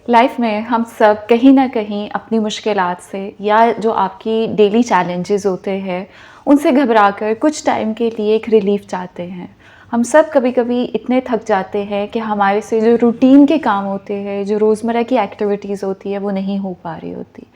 Life में हम सब कहीं ना कहीं अपनी मुश्किलात से या जो आपकी डेली चैलेंजेस होते हैं उनसे घबराकर कुछ टाइम के लिए एक रिलीफ चाहते हैं। हम सब कभी कभी इतने थक जाते हैं कि हमारे से जो रूटीन के काम होते हैं, जो रोज़मर्रा की एक्टिविटीज़ होती है, वो नहीं हो पा रही होती।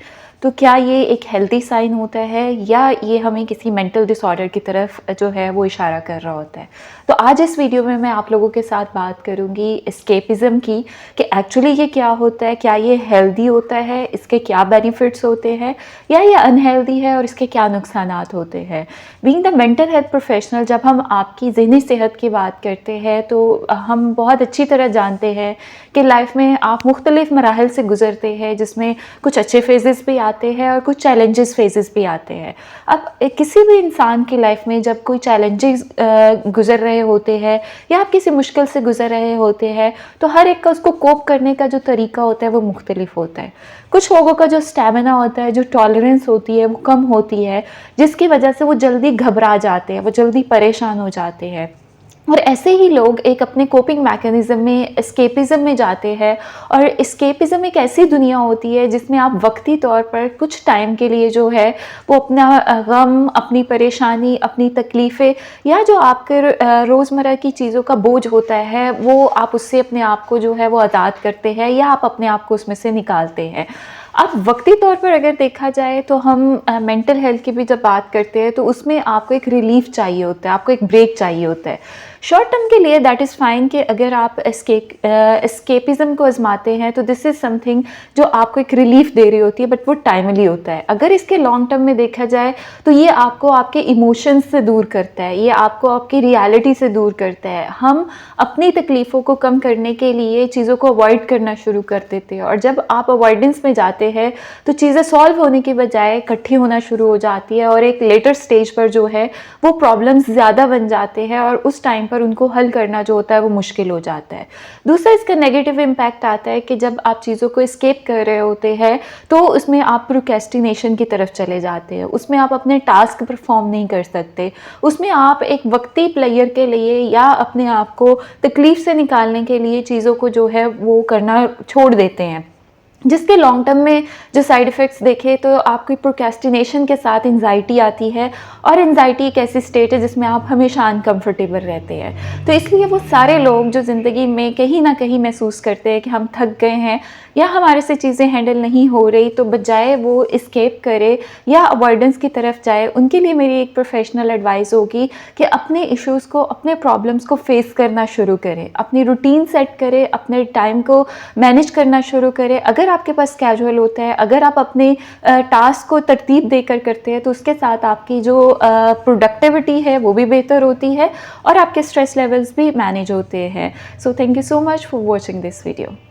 तो क्या ये एक हेल्दी साइन होता है या ये हमें किसी मेंटल डिसऑर्डर की तरफ जो है वो इशारा कर रहा होता है? तो आज इस वीडियो में मैं आप लोगों के साथ बात करूँगी एस्केपिज़्म की, कि एक्चुअली ये क्या होता है, क्या ये हेल्दी होता है, इसके क्या बेनिफिट्स होते हैं, या ये अनहेल्दी है और इसके क्या नुकसानात होते हैं। Being the mental health professional, जब हम आपकी ज़हनी सेहत की बात करते हैं तो हम बहुत अच्छी तरह जानते हैं कि लाइफ में आप मुख्तलिफ मराहल से गुज़रते हैं, जिसमें कुछ अच्छे फेजेस भी आते हैं और कुछ चैलेंजेस फेजेस भी आते हैं। अब किसी भी इंसान की लाइफ में जब कोई चैलेंजेस गुज़र रहे होते हैं या आप किसी मुश्किल से गुज़र रहे होते हैं, तो हर एक का उसको कोप करने का जो तरीका होता है वो मुख्तलिफ होता है। कुछ लोगों का जो स्टैमिना होता है, जो टॉलरेंस होती है, वो कम होती है, जिसकी वजह से वो जल्दी घबरा जाते हैं, वो जल्दी परेशान हो जाते हैं। और ऐसे ही लोग एक अपने कोपिंग मैकेनिज़्म में, एस्केपिज़्म में जाते हैं। और एस्केपिज़्म एक ऐसी दुनिया होती है जिसमें आप वक्ती तौर पर कुछ टाइम के लिए जो है वो अपना गम, अपनी परेशानी, अपनी तकलीफ़ें या जो आपके रोज़मर्रा की चीज़ों का बोझ होता है, वो आप उससे अपने आप को जो है वो आज़ाद करते हैं या आप अपने आप को उसमें से निकालते हैं। अब वक्ती तौर पर अगर देखा जाए तो हम मेंटल हेल्थ की भी जब बात करते हैं तो उसमें आपको एक रिलीफ चाहिए होता है, आपको एक ब्रेक चाहिए होता है। शॉर्ट टर्म के लिए दैट इज़ फाइन कि अगर आप एस्केपिज़म को आजमाते हैं तो दिस इज़ समथिंग जो आपको एक रिलीफ दे रही होती है, बट वो टाइमली होता है। अगर इसके लॉन्ग टर्म में देखा जाए तो ये आपको आपके इमोशंस से दूर करता है, ये आपको आपकी रियलिटी से दूर करता है। हम अपनी तकलीफ़ों को कम करने के लिए चीज़ों को अवॉइड करना शुरू कर देते हैं, और जब आप अवॉइडेंस में जाते हैं तो चीज़ें सॉल्व होने की बजाय इकट्ठी होना शुरू हो जाती है, और एक लेटर स्टेज पर जो है वो प्रॉब्लम्स ज़्यादा बन जाते हैं और उस टाइम पर उनको हल करना जो होता है वो मुश्किल हो जाता है। दूसरा इसका नेगेटिव इम्पैक्ट आता है कि जब आप चीज़ों को एस्केप कर रहे होते हैं तो उसमें आप प्रोक्रेस्टिनेशन की तरफ चले जाते हैं, उसमें आप अपने टास्क परफॉर्म नहीं कर सकते, उसमें आप एक वक्ती प्लेयर के लिए या अपने आप को तकलीफ से निकालने के लिए चीज़ों को जो है वो करना छोड़ देते हैं, जिसके लॉन्ग टर्म में जो साइड इफ़ेक्ट्स देखें तो आपकी प्रोक्रेस्टिनेशन के साथ एंजाइटी आती है, और एंजाइटी एक ऐसी स्टेट है जिसमें आप हमेशा अनकंफर्टेबल रहते हैं। तो इसलिए वो सारे लोग जो ज़िंदगी में कहीं ना कहीं महसूस करते हैं कि हम थक गए हैं या हमारे से चीज़ें हैंडल नहीं हो रही, तो बजाय वो इस्केप करे या अवॉइडेंस की तरफ जाए, उनके लिए मेरी एक प्रोफेशनल एडवाइस होगी कि अपने इश्यूज़ को, अपने प्रॉब्लम्स को फेस करना शुरू करें, अपनी रूटीन सेट करें, अपने टाइम को मैनेज करना शुरू करें। अगर आपके पास कैजुअल होता है, अगर आप अपने टास्क को तरतीब देकर करते हैं, तो उसके साथ आपकी जो प्रोडक्टिविटी है वो भी बेहतर होती है और आपके स्ट्रेस लेवल्स भी मैनेज होते हैं। So thank you so much for watching this video.